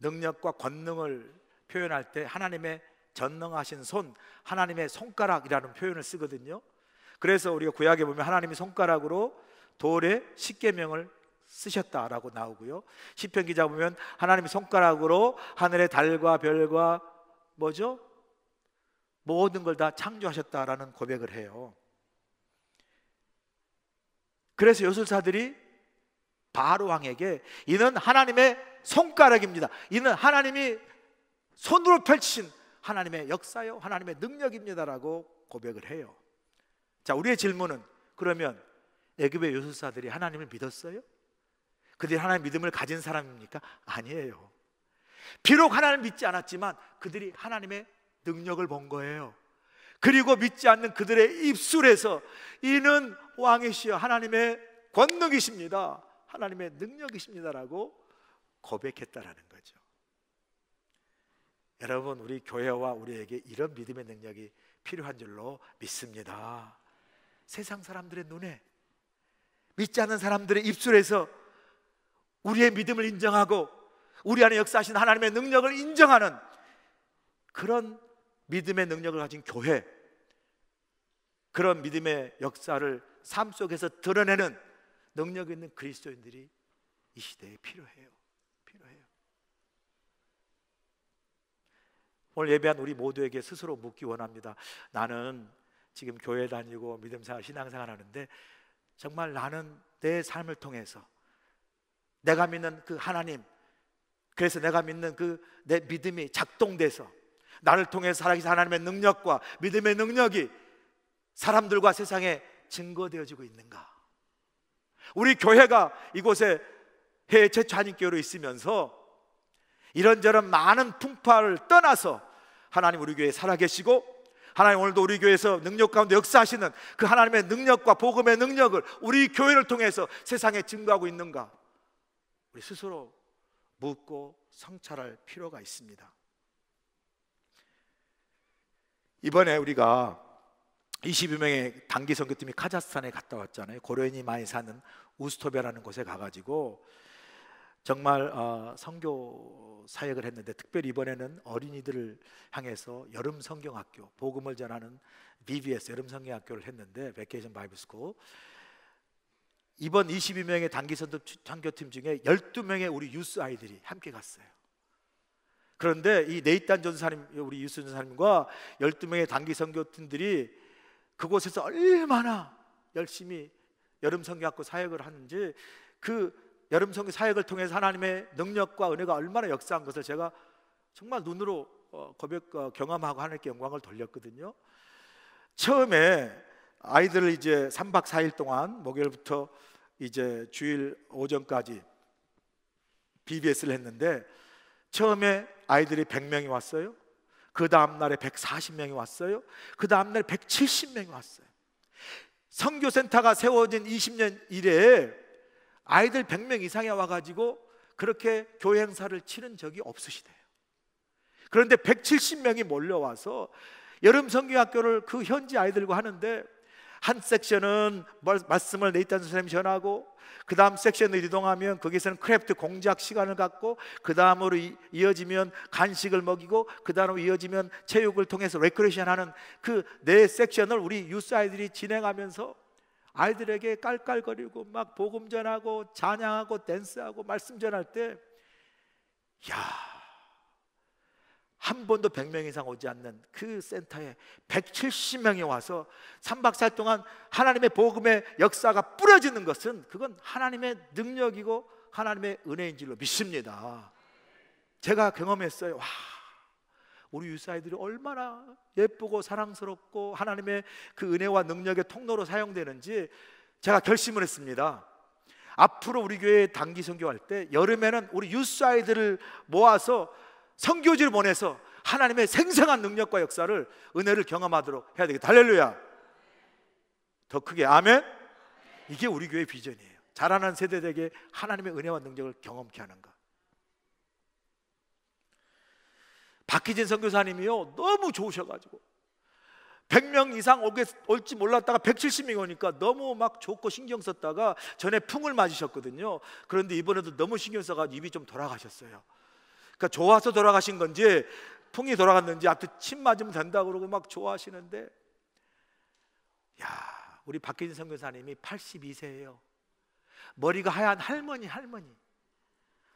능력과 권능을 표현할 때 하나님의 전능하신 손, 하나님의 손가락이라는 표현을 쓰거든요. 그래서 우리가 구약에 보면 하나님이 손가락으로 돌에 십계명을 쓰셨다라고 나오고요, 시편 기자 보면 하나님이 손가락으로 하늘의 달과 별과 뭐죠? 모든 걸 다 창조하셨다라는 고백을 해요. 그래서 요술사들이 바로 왕에게 이는 하나님의 손가락입니다, 이는 하나님이 손으로 펼치신 하나님의 역사요, 하나님의 능력입니다라고 고백을 해요. 자, 우리의 질문은 그러면 애굽의 요술사들이 하나님을 믿었어요? 그들이 하나님 믿음을 가진 사람입니까? 아니에요. 비록 하나님을 믿지 않았지만 그들이 하나님의 능력을 본 거예요. 그리고 믿지 않는 그들의 입술에서 이는 왕이시여 하나님의 권능이십니다, 하나님의 능력이십니다라고 고백했다라는 거죠. 여러분, 우리 교회와 우리에게 이런 믿음의 능력이 필요한 줄로 믿습니다. 세상 사람들의 눈에, 믿지 않는 사람들의 입술에서 우리의 믿음을 인정하고 우리 안에 역사하신 하나님의 능력을 인정하는 그런 믿음의 능력을 가진 교회, 그런 믿음의 역사를 삶 속에서 드러내는 능력 있는 그리스도인들이 이 시대에 필요해요. 오늘 예배한 우리 모두에게 스스로 묻기 원합니다. 나는 지금 교회 다니고 믿음생활, 신앙생활 하는데 정말 나는 내 삶을 통해서 내가 믿는 그 하나님, 그래서 내가 믿는 그 내 믿음이 작동돼서 나를 통해서 살아계신 하나님의 능력과 믿음의 능력이 사람들과 세상에 증거되어지고 있는가? 우리 교회가 이곳에 해외 최초 한인교회로 있으면서 이런저런 많은 풍파를 떠나서 하나님 우리 교회에 살아계시고 하나님 오늘도 우리 교회에서 능력 가운데 역사하시는 그 하나님의 능력과 복음의 능력을 우리 교회를 통해서 세상에 증거하고 있는가? 우리 스스로 묻고 성찰할 필요가 있습니다. 이번에 우리가 22명의 단기 선교팀이 카자흐스탄에 갔다 왔잖아요. 고려인이 많이 사는 우스토베라는 곳에 가가지고 정말 선교 사역을 했는데, 특별히 이번에는 어린이들을 향해서 여름 성경학교, 복음을 전하는 BBS 여름 성경학교를 했는데, 베케이션 바이블 스쿨. 이번 22명의 단기 선교팀 중에 12명의 우리 유스 아이들이 함께 갔어요. 그런데 이 네이탄 전사님, 우리 유스 전사님과 12명의 단기 선교팀들이 그곳에서 얼마나 열심히 여름 성경학교 사역을 하는지, 그 여름 성교 사역을 통해서 하나님의 능력과 은혜가 얼마나 역사한 것을 제가 정말 눈으로 경험하고 하나님께 영광을 돌렸거든요. 처음에 아이들을 이제 3박 4일 동안 목요일부터 이제 주일 오전까지 BBS를 했는데, 처음에 아이들이 100명이 왔어요. 그 다음 날에 140명이 왔어요. 그 다음 날에 170명이 왔어요. 선교센터가 세워진 20년 이래에 아이들 100명 이상이 와가지고 그렇게 교회 행사를 치른 적이 없으시대요. 그런데 170명이 몰려와서 여름 성경학교를 그 현지 아이들과 하는데, 한 섹션은 말씀을 네이탄 선생님이 전하고, 그 다음 섹션을 이동하면 거기서는 크래프트 공작 시간을 갖고, 그 다음으로 이어지면 간식을 먹이고, 그 다음으로 이어지면 체육을 통해서 레크레이션 하는 그 네 섹션을 우리 유스 아이들이 진행하면서 아이들에게 깔깔거리고 막 복음 전하고 찬양하고 댄스하고 말씀 전할 때, 한 번도 100명 이상 오지 않는 그 센터에 170명이 와서 3박 4일 동안 하나님의 복음의 역사가 뿌려지는 것은 그건 하나님의 능력이고 하나님의 은혜인 줄로 믿습니다. 제가 경험했어요. 우리 유사이들이 얼마나 예쁘고 사랑스럽고 하나님의 그 은혜와 능력의 통로로 사용되는지 제가 결심을 했습니다. 앞으로 우리 교회 단기 선교할 때 여름에는 우리 유스 아이들을 모아서 선교지를 보내서 하나님의 생생한 능력과 역사를, 은혜를 경험하도록 해야 되겠다. 할렐루야. 더 크게. 아멘. 이게 우리 교회 비전이에요. 자라는 세대에게 하나님의 은혜와 능력을 경험케 하는 것. 박희진 선교사님이요 너무 좋으셔가지고 100명 이상 올지 몰랐다가 170명이 오니까 너무 막 좋고 신경 썼다가 전에 풍을 맞으셨거든요. 그런데 이번에도 너무 신경 써가지고 입이 좀 돌아가셨어요. 그러니까 좋아서 돌아가신 건지 풍이 돌아갔는지 하여튼 침 맞으면 된다고 그러고 막 좋아하시는데, 야, 우리 박희진 선교사님이 82세예요 머리가 하얀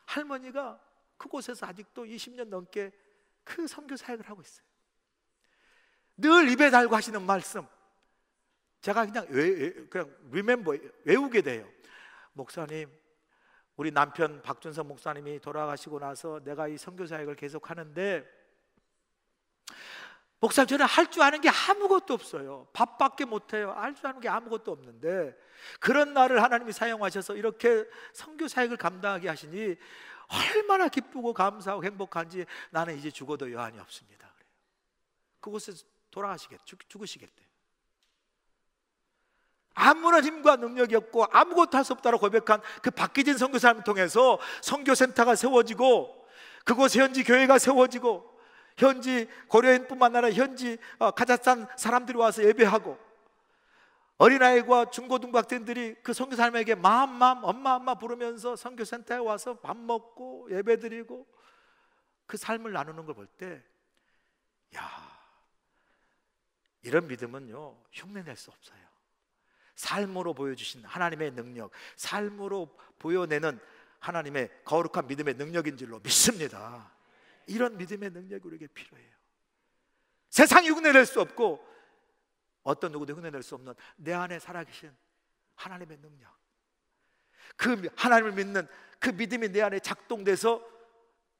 할머니가 그곳에서 아직도 20년 넘게 그 선교 사역을 하고 있어요. 늘 입에 달고 하시는 말씀, 제가 그냥 외우게 돼요. 목사님, 우리 남편 박준성 목사님이 돌아가시고 나서 내가 이 선교 사역을 계속 하는데, 목사님 저는 할 줄 아는 게 아무것도 없어요. 밥밖에 못해요. 할 줄 아는 게 아무것도 없는데 그런 나를 하나님이 사용하셔서 이렇게 선교 사역을 감당하게 하시니 얼마나 기쁘고 감사하고 행복한지 나는 이제 죽어도 여한이 없습니다. 그래요. 그곳에서 죽으시겠대요. 아무런 힘과 능력이 없고 아무것도 할 수 없다고 고백한 그 박기진 선교사님을 통해서 선교센터가 세워지고 그곳 현지 교회가 세워지고 현지 고려인뿐만 아니라 현지 카자흐스탄 사람들이 와서 예배하고 어린아이와 중고등학생들이 그 선교사님에게 엄마 부르면서 선교센터에 와서 밥 먹고 예배드리고 그 삶을 나누는 걸 볼 때, 야, 이런 믿음은요 흉내낼 수 없어요. 삶으로 보여주신 하나님의 능력, 삶으로 보여내는 하나님의 거룩한 믿음의 능력인 줄로 믿습니다. 이런 믿음의 능력이 우리에게 필요해요. 세상이 흉내낼 수 없고 어떤 누구도 흉내낼 수 없는 내 안에 살아계신 하나님의 능력, 그 하나님을 믿는 그 믿음이 내 안에 작동돼서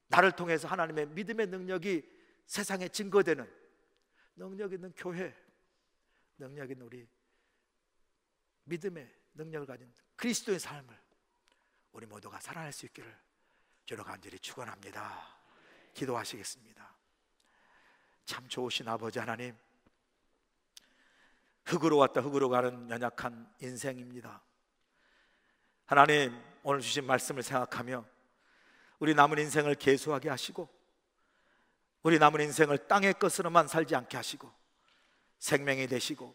나를 통해서 하나님의 믿음의 능력이 세상에 증거되는 능력 있는 교회, 능력 있는 우리 믿음의 능력을 가진 그리스도의 삶을 우리 모두가 살아낼 수 있기를 주로 간절히 축원합니다. 기도하시겠습니다. 참 좋으신 아버지 하나님, 흙으로 왔다 흙으로 가는 연약한 인생입니다. 하나님, 오늘 주신 말씀을 생각하며 우리 남은 인생을 계수하게 하시고 우리 남은 인생을 땅의 것으로만 살지 않게 하시고 생명이 되시고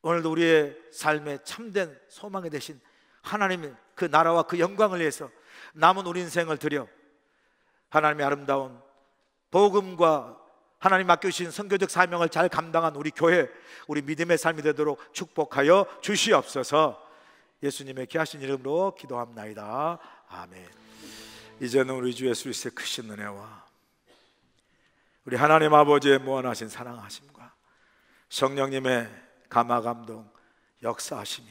오늘도 우리의 삶에 참된 소망이 되신 하나님의 그 나라와 그 영광을 위해서 남은 우리 인생을 드려 하나님의 아름다운 복음과 하나님 맡겨주신 선교적 사명을 잘 감당한 우리 교회, 우리 믿음의 삶이 되도록 축복하여 주시옵소서. 예수님의 귀하신 이름으로 기도합나이다. 아멘. 이제는 우리 주 예수 그리스도의 크신 은혜와 우리 하나님 아버지의 무한하신 사랑하심과 성령님의 감화감동 역사하심이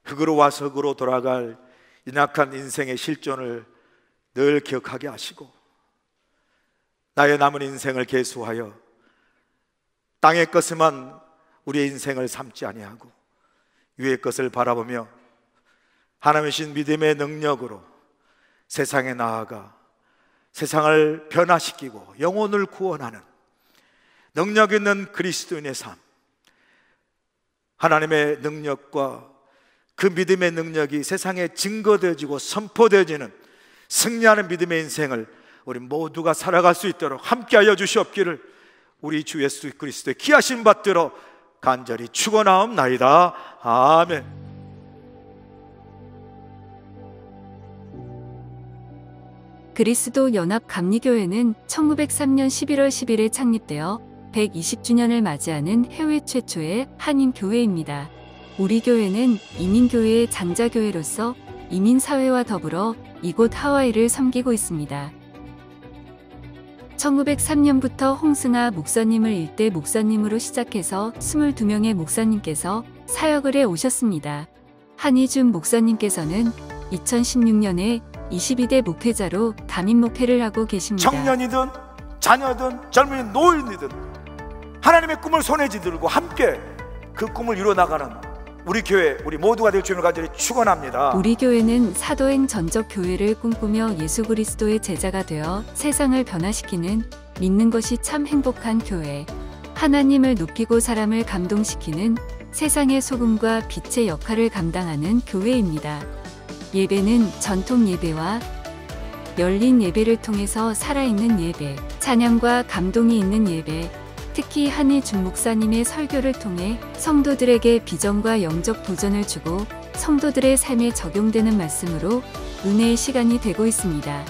흙으로 와서 흙으로 돌아갈 연약한 인생의 실존을 늘 기억하게 하시고 나의 남은 인생을 계수하여 땅의 것에만 우리의 인생을 삼지 아니하고 위의 것을 바라보며 하나님이신 믿음의 능력으로 세상에 나아가 세상을 변화시키고 영혼을 구원하는 능력 있는 그리스도인의 삶, 하나님의 능력과 그 믿음의 능력이 세상에 증거되어지고 선포되어지는 승리하는 믿음의 인생을 우리 모두가 살아갈 수 있도록 함께하여 주시옵기를 우리 주 예수 그리스도의 귀하신 받들어 간절히 축원하옵나이다. 아멘. 그리스도 연합 감리교회는 1903년 11월 10일에 창립되어 120주년을 맞이하는 해외 최초의 한인교회입니다. 우리 교회는 이민교회의 장자교회로서 이민사회와 더불어 이곳 하와이를 섬기고 있습니다. 1903년부터 홍승아 목사님을 일대 목사님으로 시작해서 22명의 목사님께서 사역을 해 오셨습니다. 한희준 목사님께서는 2016년에 22대 목회자로 담임 목회를 하고 계십니다. 청년이든 자녀든 젊은 노인이든 하나님의 꿈을 손에 쥐들고 함께 그 꿈을 이루어나가는 우리 교회, 우리 모두가 될 주님을 간절히 축원합니다. 우리 교회는 사도행 전적 교회를 꿈꾸며 예수 그리스도의 제자가 되어 세상을 변화시키는 믿는 것이 참 행복한 교회, 하나님을 높이고 사람을 감동시키는 세상의 소금과 빛의 역할을 감당하는 교회입니다. 예배는 전통 예배와 열린 예배를 통해서 살아있는 예배, 찬양과 감동이 있는 예배, 특히 한희준 목사님의 설교를 통해 성도들에게 비전과 영적 도전을 주고 성도들의 삶에 적용되는 말씀으로 은혜의 시간이 되고 있습니다.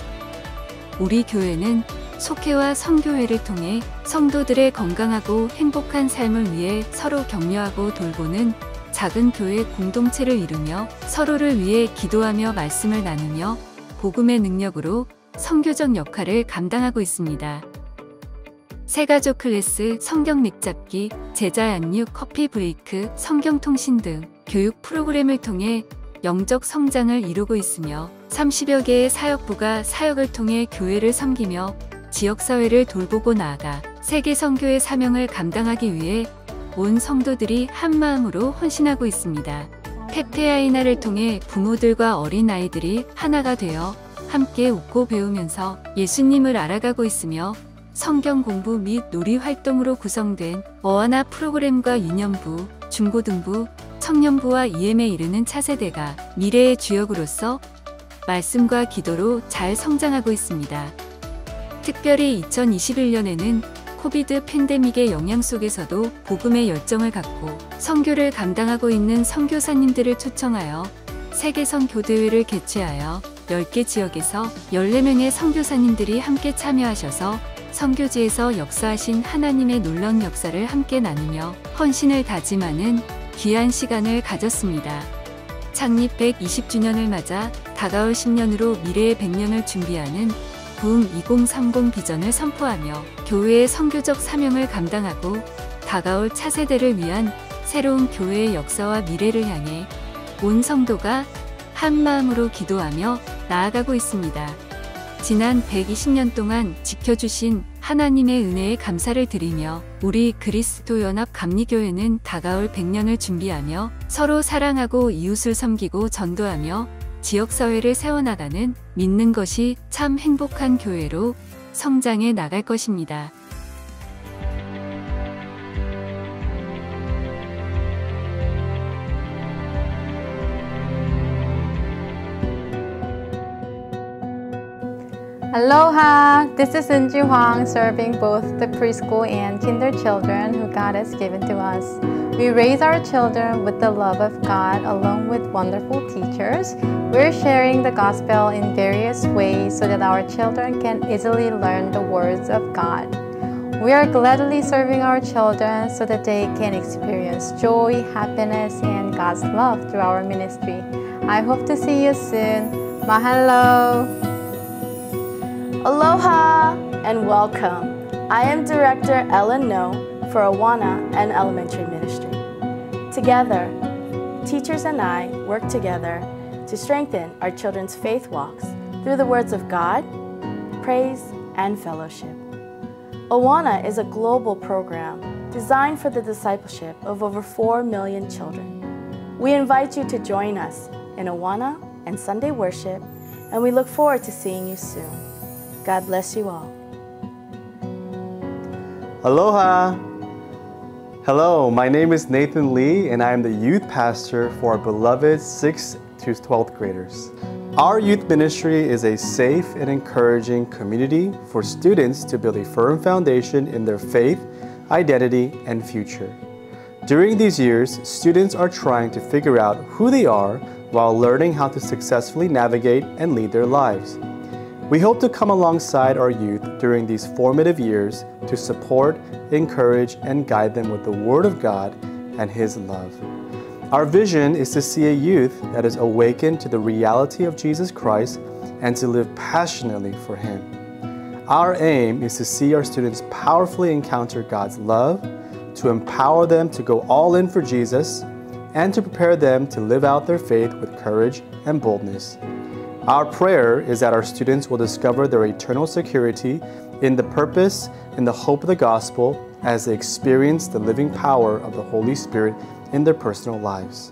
우리 교회는 속회와 선교회를 통해 성도들의 건강하고 행복한 삶을 위해 서로 격려하고 돌보는 작은 교회 공동체를 이루며 서로를 위해 기도하며 말씀을 나누며 복음의 능력으로 선교적 역할을 감당하고 있습니다. 새가족 클래스, 성경 맥잡기, 제자 양육, 커피 브레이크, 성경 통신 등 교육 프로그램을 통해 영적 성장을 이루고 있으며 30여 개의 사역부가 사역을 통해 교회를 섬기며 지역사회를 돌보고 나아가 세계 선교의 사명을 감당하기 위해 온 성도들이 한마음으로 헌신하고 있습니다. 페페아이나를 통해 부모들과 어린아이들이 하나가 되어 함께 웃고 배우면서 예수님을 알아가고 있으며 성경 공부 및 놀이 활동으로 구성된 어하나 프로그램과 유년부, 중고등부, 청년부와 EM에 이르는 차세대가 미래의 주역으로서 말씀과 기도로 잘 성장하고 있습니다. 특별히 2021년에는 코비드 팬데믹의 영향 속에서도 복음의 열정을 갖고 선교를 감당하고 있는 선교사님들을 초청하여 세계 선교대회를 개최하여 10개 지역에서 14명의 선교사님들이 함께 참여하셔서 선교지에서 역사하신 하나님의 놀라운 역사를 함께 나누며 헌신을 다짐하는 귀한 시간을 가졌습니다. 창립 120주년을 맞아 다가올 10년으로 미래의 100년을 준비하는 부흥 2030 비전을 선포하며 교회의 선교적 사명을 감당하고 다가올 차세대를 위한 새로운 교회의 역사와 미래를 향해 온 성도가 한 마음으로 기도하며 나아가고 있습니다. 지난 120년 동안 지켜주신 하나님의 은혜에 감사를 드리며 우리 그리스도연합 감리교회는 다가올 100년을 준비하며 서로 사랑하고 이웃을 섬기고 전도하며 지역사회를 세워나가는 믿는 것이 참 행복한 교회로 성장해 나갈 것입니다. Aloha! This is Unju Huang, serving both the preschool and kinder children who God has given to us. We raise our children with the love of God along with wonderful teachers. We're sharing the gospel in various ways so that our children can easily learn the words of God. We are gladly serving our children so that they can experience joy, happiness, and God's love through our ministry. I hope to see you soon. Mahalo! Aloha and welcome. I am Director Ellen No for Awana and Elementary Ministry. Together, teachers and I work together to strengthen our children's faith walks through the words of God, praise, and fellowship. Awana is a global program designed for the discipleship of over 4 million children. We invite you to join us in Awana and Sunday worship, and we look forward to seeing you soon. God bless you all. Aloha! Hello, my name is Nathan Lee and I am the youth pastor for our beloved 6th to 12th graders. Our youth ministry is a safe and encouraging community for students to build a firm foundation in their faith, identity, and future. During these years, students are trying to figure out who they are while learning how to successfully navigate and lead their lives. We hope to come alongside our youth during these formative years to support, encourage, and guide them with the Word of God and His love. Our vision is to see a youth that is awakened to the reality of Jesus Christ and to live passionately for Him. Our aim is to see our students powerfully encounter God's love, to empower them to go all in for Jesus, and to prepare them to live out their faith with courage and boldness. Our prayer is that our students will discover their eternal security in the purpose and the hope of the gospel as they experience the living power of the Holy Spirit in their personal lives.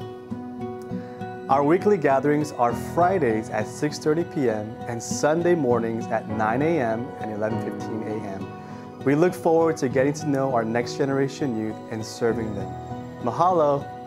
Our weekly gatherings are Fridays at 6:30 p.m. and Sunday mornings at 9 a.m. and 11:15 a.m. We look forward to getting to know our next generation youth and serving them. Mahalo!